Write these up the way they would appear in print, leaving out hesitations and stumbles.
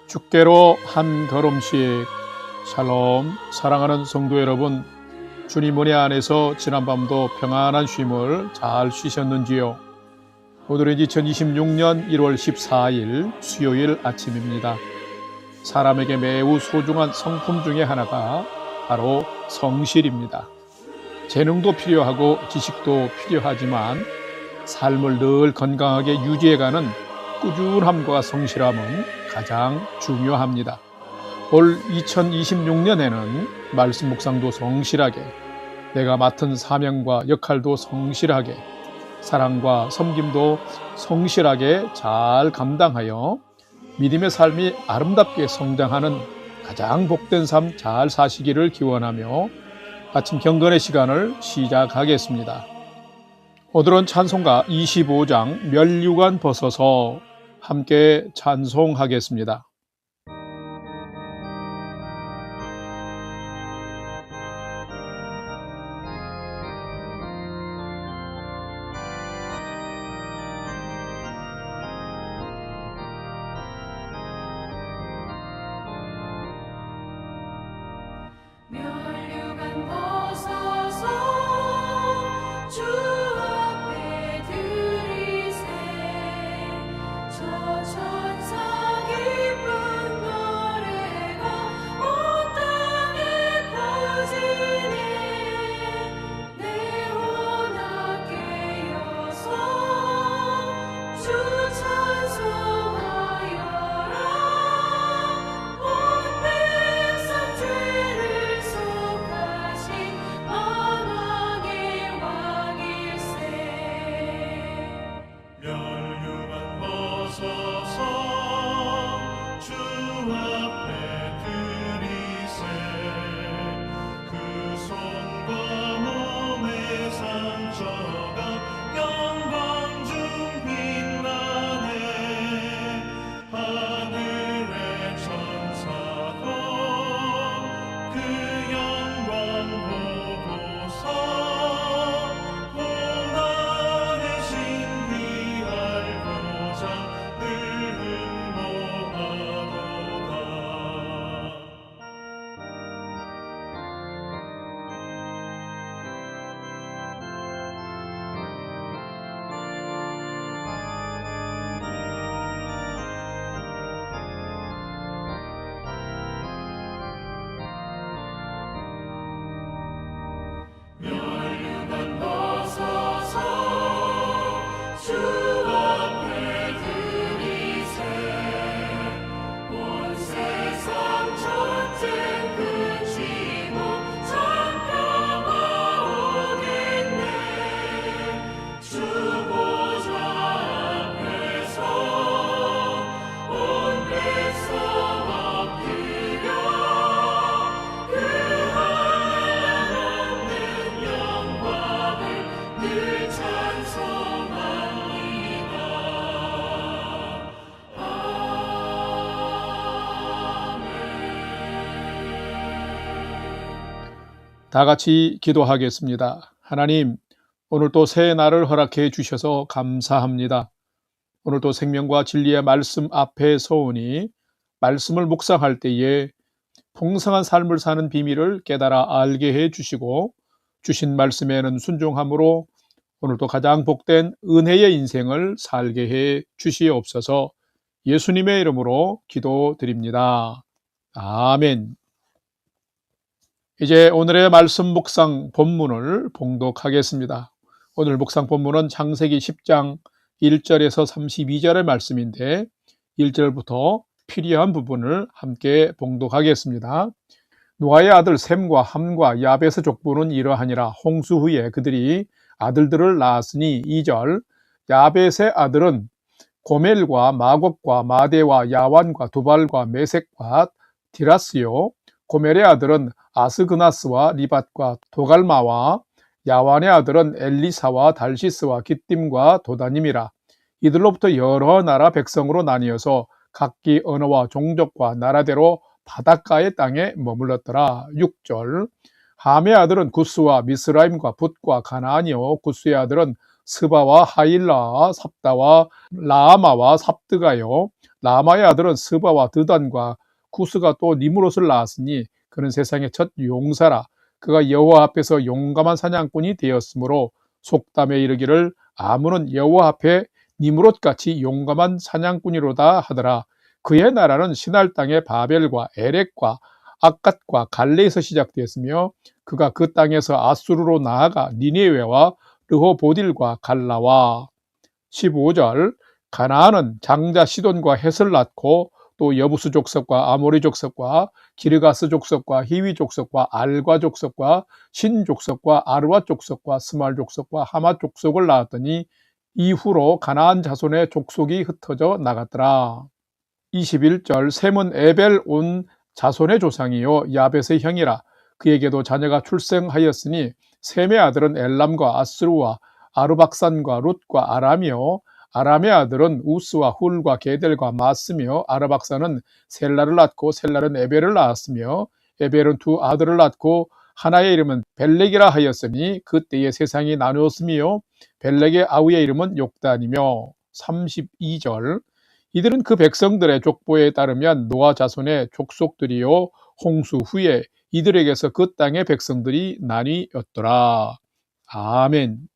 주께로 한 걸음씩. 샬롬. 사랑하는 성도 여러분, 주님 은혜 안에서 지난밤도 평안한 쉼을 잘 쉬셨는지요? 오늘은 2026년 1월 14일 수요일 아침입니다. 사람에게 매우 소중한 성품 중에 하나가 바로 성실입니다. 재능도 필요하고 지식도 필요하지만 삶을 늘 건강하게 유지해가는 꾸준함과 성실함은 가장 중요합니다. 올 2026년에는 말씀 묵상도 성실하게, 내가 맡은 사명과 역할도 성실하게, 사랑과 섬김도 성실하게 잘 감당하여 믿음의 삶이 아름답게 성장하는 가장 복된 삶 잘 사시기를 기원하며 아침 경건의 시간을 시작하겠습니다. 오늘은 찬송가 25장 면류관 벗어서 함께 찬송하겠습니다. 면류관 벗어서 주 앞에 들이세 저 천사 기쁜 노래가 온 땅에 퍼지네 내 혼합 깨어서 주 찬송하여라 온 백성 죄를 속하신 만왕의 왕일세 면류관 벗어서 주 앞에 들이세 그 손과 몸의 상처가 영광 중 빛나네 하늘의 천사도 그 영광 보고서 고난의 신비 알고자 늘 흠모하도다. 면류관 벗어서 주 앞에 들이세 온 세상 전쟁 그치고 참평화 오겠네 주 보좌 앞에서 온 백성 엎드려 그 한량 없는 영광을 늘 찬송합니다. 다 같이 기도하겠습니다. 하나님, 오늘 또 새 날을 허락해 주셔서 감사합니다. 오늘 또 생명과 진리의 말씀 앞에 서오니 말씀을 묵상할 때에 풍성한 삶을 사는 비밀을 깨달아 알게 해 주시고 주신 말씀에는 순종함으로 오늘도 가장 복된 은혜의 인생을 살게 해 주시옵소서. 예수님의 이름으로 기도드립니다. 아멘. 이제 오늘의 말씀 묵상 본문을 봉독하겠습니다. 오늘 묵상 본문은 창세기 10장 1절에서 32절의 말씀인데 1절부터 필요한 부분을 함께 봉독하겠습니다. 노아의 아들 셈과 함과 야벳의 족보는 이러하니라. 홍수 후에 그들이 아들들을 낳았으니 2절 야벳의 아들은 고멜과 마곡과 마대와 야완과 두발과 메색과 디라스요 고멜의 아들은 아스그나스와 리밧과 도갈마와 야완의 아들은 엘리사와 달시스와 깃딤과 도다님이라. 이들로부터 여러 나라 백성으로 나뉘어서 각기 언어와 종족과 나라대로 바닷가의 땅에 머물렀더라. 6절 함의 아들은 구스와 미스라임과 붓과 가나안이요 구스의 아들은 스바와 하일라와 삽다와 라아마와 삽드가요 라마의 아들은 스바와 드단과 구스가 또 니므롯을 낳았으니 그는 세상의 첫 용사라. 그가 여호와 앞에서 용감한 사냥꾼이 되었으므로 속담에 이르기를 아문은 여호와 앞에 니므롯같이 용감한 사냥꾼이로다 하더라. 그의 나라는 시날 땅의 바벨과 에렉과 악갓과 갈레에서 시작되었으며 그가 그 땅에서 아수르로 나아가 니네웨와 르호보딜과 갈라와 15절 가나안은 장자 시돈과 헷을 낳고 또 여부스 족속과 아모리 족속과 기르가스 족속과 히위 족속과 알과 족속과 신 족속과 아르와 족속과 스말 족속과 하마 족속을 낳았더니 이후로 가나안 자손의 족속이 흩어져 나갔더라. 21절 셈은 에벨 온 자손의 조상이요 야벳의 형이라. 그에게도 자녀가 출생하였으니 셈의 아들은 엘람과 아스루와 아르박산과 룻과 아람이요 아람의 아들은 우스와 훌과 게델과 마스며 아르박산은 셀라를 낳고 셀라는 에벨을 낳았으며 에벨은 두 아들을 낳고 하나의 이름은 벨렉이라 하였으니 그때의 세상이 나누었으며 벨렉의 아우의 이름은 욕단이며 32절 이들은 그 백성들의 족보에 따르면 노아 자손의 족속들이요 홍수 후에 이들에게서 그 땅의 백성들이 나뉘었더라. 아멘.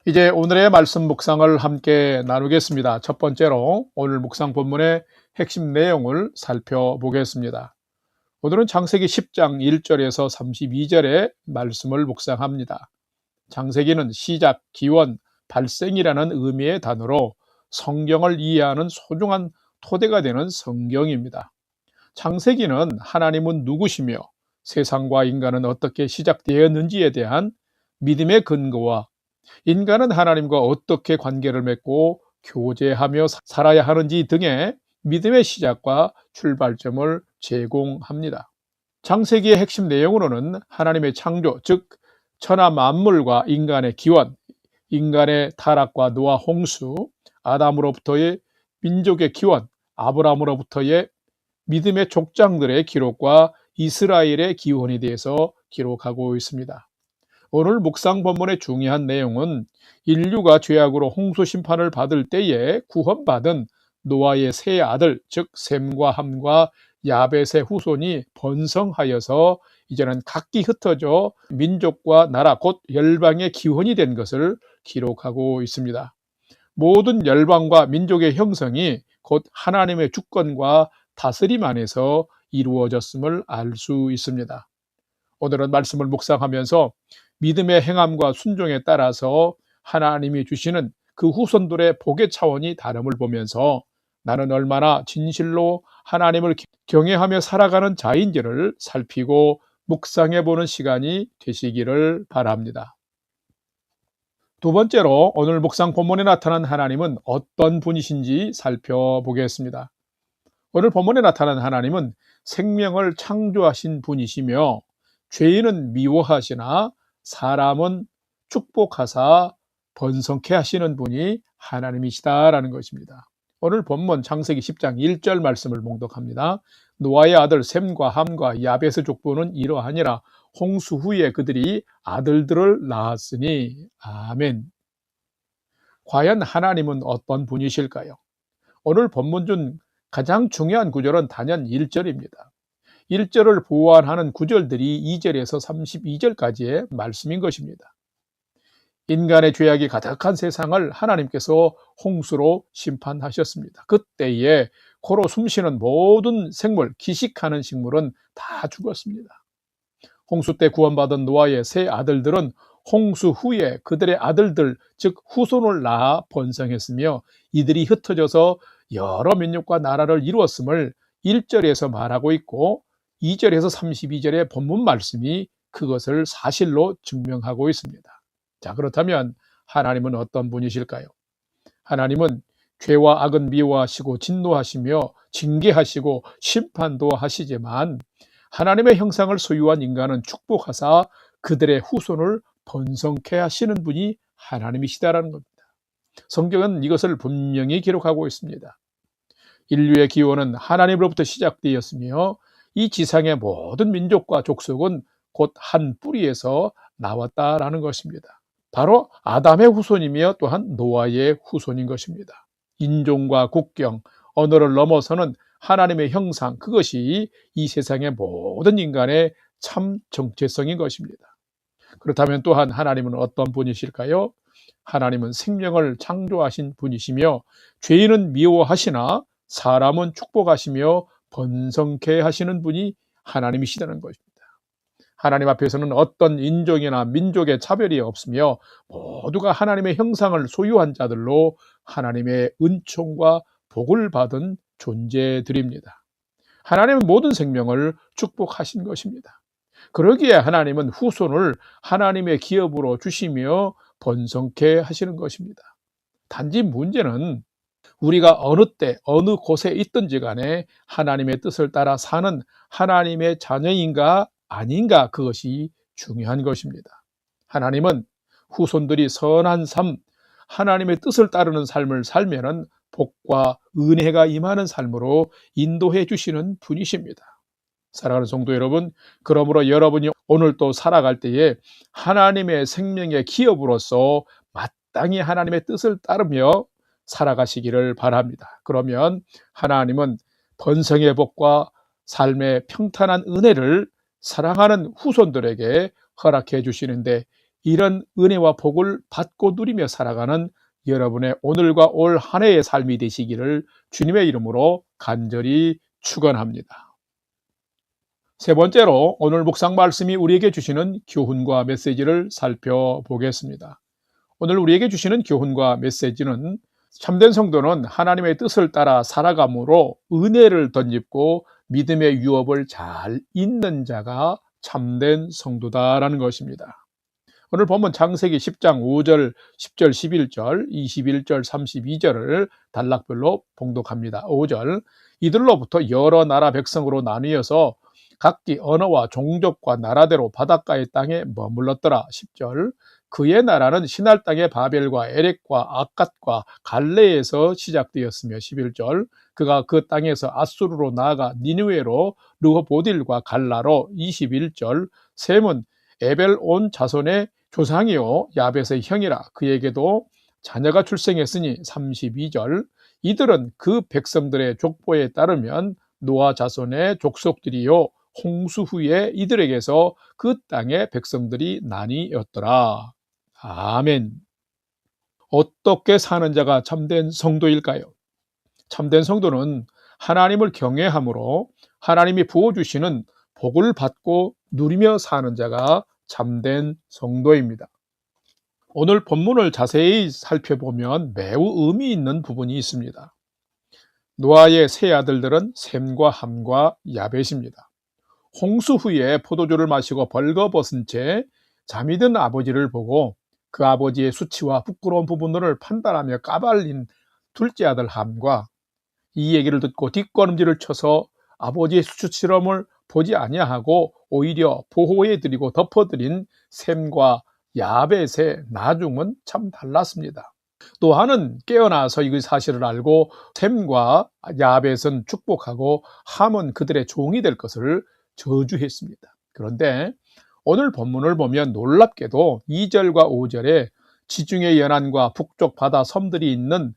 이제 오늘의 말씀 묵상을 함께 나누겠습니다. 첫 번째로 오늘 묵상 본문의 핵심 내용을 살펴보겠습니다. 오늘은 창세기 10장 1절에서 32절의 말씀을 묵상합니다. 창세기는 시작, 기원, 발생이라는 의미의 단어로 성경을 이해하는 소중한 토대가 되는 성경입니다. 창세기는 하나님은 누구시며 세상과 인간은 어떻게 시작되었는지에 대한 믿음의 근거와 인간은 하나님과 어떻게 관계를 맺고 교제하며 살아야 하는지 등의 믿음의 시작과 출발점을 제공합니다. 창세기의 핵심 내용으로는 하나님의 창조, 즉 천하 만물과 인간의 기원, 인간의 타락과 노아 홍수, 아담으로부터의 민족의 기원, 아브라함으로부터의 믿음의 족장들의 기록과 이스라엘의 기원에 대해서 기록하고 있습니다. 오늘 묵상 본문의 중요한 내용은 인류가 죄악으로 홍수 심판을 받을 때에 구원받은 노아의 세 아들, 즉 셈과 함과 야벳의 후손이 번성하여서 이제는 각기 흩어져 민족과 나라 곧 열방의 기원이 된 것을 기록하고 있습니다. 모든 열방과 민족의 형성이 곧 하나님의 주권과 다스림 안에서 이루어졌음을 알 수 있습니다. 오늘은 말씀을 묵상하면서 믿음의 행함과 순종에 따라서 하나님이 주시는 그 후손들의 복의 차원이 다름을 보면서 나는 얼마나 진실로 하나님을 경외하며 살아가는 자인지를 살피고 묵상해보는 시간이 되시기를 바랍니다. 두 번째로 오늘 묵상 본문에 나타난 하나님은 어떤 분이신지 살펴보겠습니다. 오늘 본문에 나타난 하나님은 생명을 창조하신 분이시며 죄인은 미워하시나 사람은 축복하사 번성케 하시는 분이 하나님이시다라는 것입니다. 오늘 본문 창세기 10장 1절 말씀을 봉독합니다. 노아의 아들 셈과 함과 야벳의 족보는 이러하니라. 홍수 후에 그들이 아들들을 낳았으니. 아멘. 과연 하나님은 어떤 분이실까요? 오늘 본문 중 가장 중요한 구절은 단연 1절입니다. 1절을 보완하는 구절들이 2절에서 32절까지의 말씀인 것입니다. 인간의 죄악이 가득한 세상을 하나님께서 홍수로 심판하셨습니다. 그때에 코로 숨쉬는 모든 생물, 기식하는 식물은 다 죽었습니다. 홍수 때 구원받은 노아의 세 아들들은 홍수 후에 그들의 아들들, 즉 후손을 낳아 번성했으며 이들이 흩어져서 여러 민족과 나라를 이루었음을 1절에서 말하고 있고 2절에서 32절의 본문 말씀이 그것을 사실로 증명하고 있습니다. 자, 그렇다면 하나님은 어떤 분이실까요? 하나님은 죄와 악은 미워하시고 진노하시며 징계하시고 심판도 하시지만 하나님의 형상을 소유한 인간은 축복하사 그들의 후손을 번성케 하시는 분이 하나님이시다라는 겁니다. 성경은 이것을 분명히 기록하고 있습니다. 인류의 기원은 하나님으로부터 시작되었으며 이 지상의 모든 민족과 족속은 곧 한 뿌리에서 나왔다라는 것입니다. 바로 아담의 후손이며 또한 노아의 후손인 것입니다. 인종과 국경, 언어를 넘어서는 하나님의 형상, 그것이 이 세상의 모든 인간의 참 정체성인 것입니다. 그렇다면 또한 하나님은 어떤 분이실까요? 하나님은 생명을 창조하신 분이시며 죄인은 미워하시나 사람은 축복하시며 번성케 하시는 분이 하나님이시다는 것입니다. 하나님 앞에서는 어떤 인종이나 민족의 차별이 없으며 모두가 하나님의 형상을 소유한 자들로 하나님의 은총과 복을 받은 존재들입니다. 하나님은 모든 생명을 축복하신 것입니다. 그러기에 하나님은 후손을 하나님의 기업으로 주시며 번성케 하시는 것입니다. 단지 문제는 우리가 어느 때 어느 곳에 있든지 간에 하나님의 뜻을 따라 사는 하나님의 자녀인가 아닌가, 그것이 중요한 것입니다. 하나님은 후손들이 선한 삶, 하나님의 뜻을 따르는 삶을 살면은 복과 은혜가 임하는 삶으로 인도해 주시는 분이십니다. 사랑하는 성도 여러분, 그러므로 여러분이 오늘 또 살아갈 때에 하나님의 생명의 기업으로서 마땅히 하나님의 뜻을 따르며 살아가시기를 바랍니다. 그러면 하나님은 번성의 복과 삶의 평탄한 은혜를 사랑하는 후손들에게 허락해 주시는데, 이런 은혜와 복을 받고 누리며 살아가는 여러분의 오늘과 올 한 해의 삶이 되시기를 주님의 이름으로 간절히 축원합니다. 세 번째로 오늘 묵상 말씀이 우리에게 주시는 교훈과 메시지를 살펴보겠습니다. 오늘 우리에게 주시는 교훈과 메시지는 참된 성도는 하나님의 뜻을 따라 살아감으로 은혜를 덧입고 믿음의 유업을 잘 잇는 자가 참된 성도다라는 것입니다. 오늘 본문 창세기 10장 5절, 10절, 11절, 21절, 32절을 단락별로 봉독합니다. 5절, 이들로부터 여러 나라 백성으로 나뉘어서 각기 언어와 종족과 나라대로 바닷가의 땅에 머물렀더라. 10절, 그의 나라는 시날 땅의 바벨과 에렉과 아갓과 갈레에서 시작되었으며 11절, 그가 그 땅에서 아수르로 나아가 니느웨로 르호보딜과 갈라로 21절, 셈은 에벨 온 자손의 조상이요 야벳의 형이라 그에게도 자녀가 출생했으니 32절, 이들은 그 백성들의 족보에 따르면 노아 자손의 족속들이요 홍수 후에 이들에게서 그 땅의 백성들이 나뉘었더라. 아멘. 어떻게 사는 자가 참된 성도일까요? 참된 성도는 하나님을 경외함으로 하나님이 부어주시는 복을 받고 누리며 사는 자가 참된 성도입니다. 오늘 본문을 자세히 살펴보면 매우 의미 있는 부분이 있습니다. 노아의 세 아들들은 셈과 함과 야벳입니다. 홍수 후에 포도주를 마시고 벌거벗은 채 잠이 든 아버지를 보고 그 아버지의 수치와 부끄러운 부분들을 판단하며 까발린 둘째 아들 함과 이 얘기를 듣고 뒷걸음질을 쳐서 아버지의 수치스러움을 보지 아니하고 오히려 보호해드리고 덮어드린 셈과 야벳의 나중은 참 달랐습니다. 노아는 깨어나서 이 사실을 알고 셈과 야벳은 축복하고 함은 그들의 종이 될 것을 저주했습니다. 그런데 오늘 본문을 보면 놀랍게도 2절과 5절에 지중해 연안과 북쪽 바다 섬들이 있는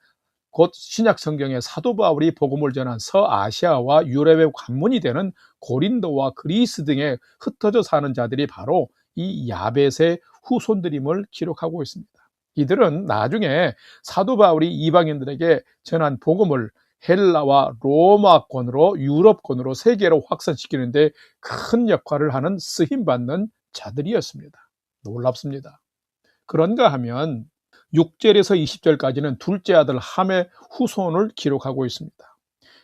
곧 신약 성경의 사도 바울이 복음을 전한 서아시아와 유럽의 관문이 되는 고린도와 그리스 등에 흩어져 사는 자들이 바로 이 야벳의 후손들임을 기록하고 있습니다. 이들은 나중에 사도 바울이 이방인들에게 전한 복음을 헬라와 로마권으로 유럽권으로 세계로 확산시키는데 큰 역할을 하는 쓰임받는 자들이었습니다. 놀랍습니다. 그런가 하면 6절에서 20절까지는 둘째 아들 함의 후손을 기록하고 있습니다.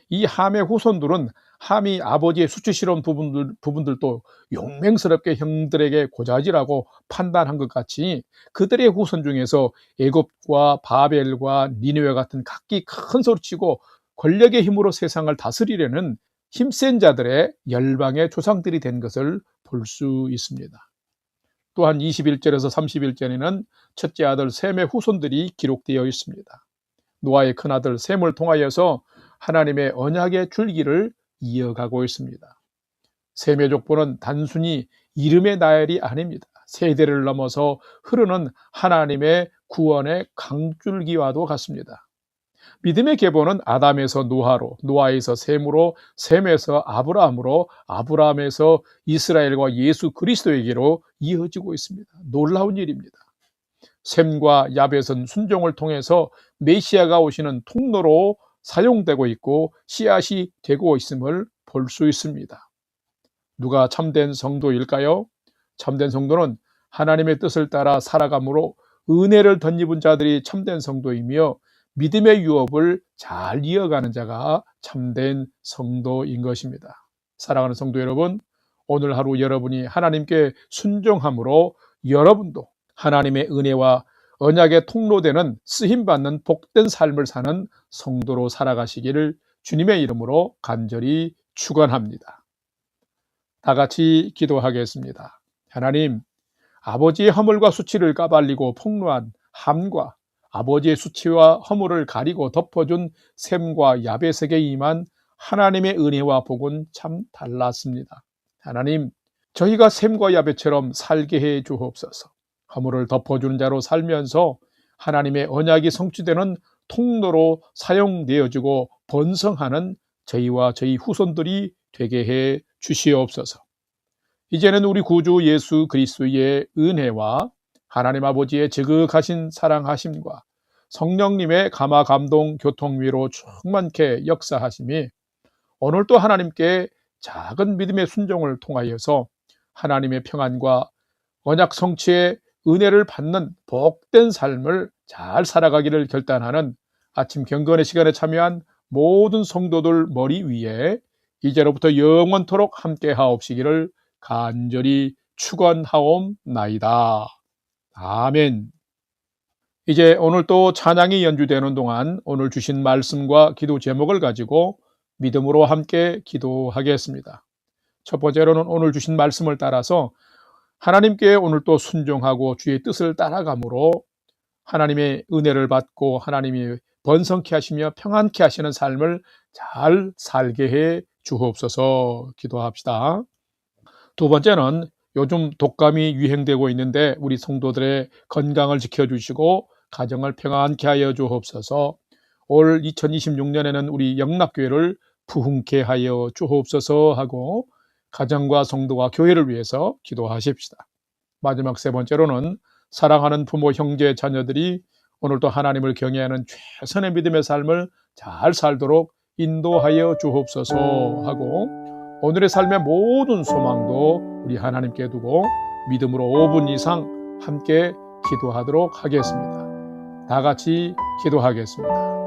이 함의 후손들은 함이 아버지의 수치스러운 부분들도 용맹스럽게 형들에게 고자질하고 판단한 것 같이 그들의 후손 중에서 애굽과 바벨과 니느웨 같은 각기 큰 소리치고 권력의 힘으로 세상을 다스리려는 힘센 자들의 열방의 조상들이 된 것을 볼 수 있습니다. 또한 21절에서 31절에는 첫째 아들 셈의 후손들이 기록되어 있습니다. 노아의 큰아들 셈을 통하여서 하나님의 언약의 줄기를 이어가고 있습니다. 셈의 족보는 단순히 이름의 나열이 아닙니다. 세대를 넘어서 흐르는 하나님의 구원의 강줄기와도 같습니다. 믿음의 계보는 아담에서 노아로, 노아에서 셈으로, 셈에서 아브라함으로, 아브라함에서 이스라엘과 예수 그리스도에게로 이어지고 있습니다. 놀라운 일입니다. 셈과 야벳은 순종을 통해서 메시아가 오시는 통로로 사용되고 있고 씨앗이 되고 있음을 볼 수 있습니다. 누가 참된 성도일까요? 참된 성도는 하나님의 뜻을 따라 살아감으로 은혜를 덧입은 자들이 참된 성도이며 믿음의 유업을 잘 이어가는 자가 참된 성도인 것입니다. 사랑하는 성도 여러분, 오늘 하루 여러분이 하나님께 순종함으로 여러분도 하나님의 은혜와 언약의 통로되는 쓰임받는 복된 삶을 사는 성도로 살아가시기를 주님의 이름으로 간절히 축원합니다. 다 같이 기도하겠습니다. 하나님, 아버지의 허물과 수치를 까발리고 폭로한 함과 아버지의 수치와 허물을 가리고 덮어준 셈과 야벳에게 임한 하나님의 은혜와 복은 참 달랐습니다. 하나님, 저희가 셈과 야벳처럼 살게 해 주옵소서. 허물을 덮어주는 자로 살면서 하나님의 언약이 성취되는 통로로 사용되어지고 번성하는 저희와 저희 후손들이 되게 해 주시옵소서. 이제는 우리 구주 예수 그리스도의 은혜와 하나님 아버지의 지극하신 사랑하심과 성령님의 감화 감동 교통위로 충만케 역사하심이 오늘도 하나님께 작은 믿음의 순종을 통하여서 하나님의 평안과 언약 성취의 은혜를 받는 복된 삶을 잘 살아가기를 결단하는 아침 경건의 시간에 참여한 모든 성도들 머리 위에 이제로부터 영원토록 함께 하옵시기를 간절히 축원하옵나이다. 아멘. 이제 오늘 또 찬양이 연주되는 동안 오늘 주신 말씀과 기도 제목을 가지고 믿음으로 함께 기도하겠습니다. 첫 번째로는 오늘 주신 말씀을 따라서 하나님께 오늘 또 순종하고 주의 뜻을 따라감으로 하나님의 은혜를 받고 하나님이 번성케 하시며 평안케 하시는 삶을 잘 살게 해 주옵소서 기도합시다. 두 번째는 요즘 독감이 유행되고 있는데 우리 성도들의 건강을 지켜주시고 가정을 평안케 하여 주옵소서. 올 2026년에는 우리 영락교회를 부흥케 하여 주옵소서 하고 가정과 성도와 교회를 위해서 기도하십시다. 마지막 세 번째로는 사랑하는 부모, 형제, 자녀들이 오늘도 하나님을 경외하는 최선의 믿음의 삶을 잘 살도록 인도하여 주옵소서 하고 오늘의 삶의 모든 소망도 우리 하나님께 두고 믿음으로 5분 이상 함께 기도하도록 하겠습니다. 다 같이 기도하겠습니다.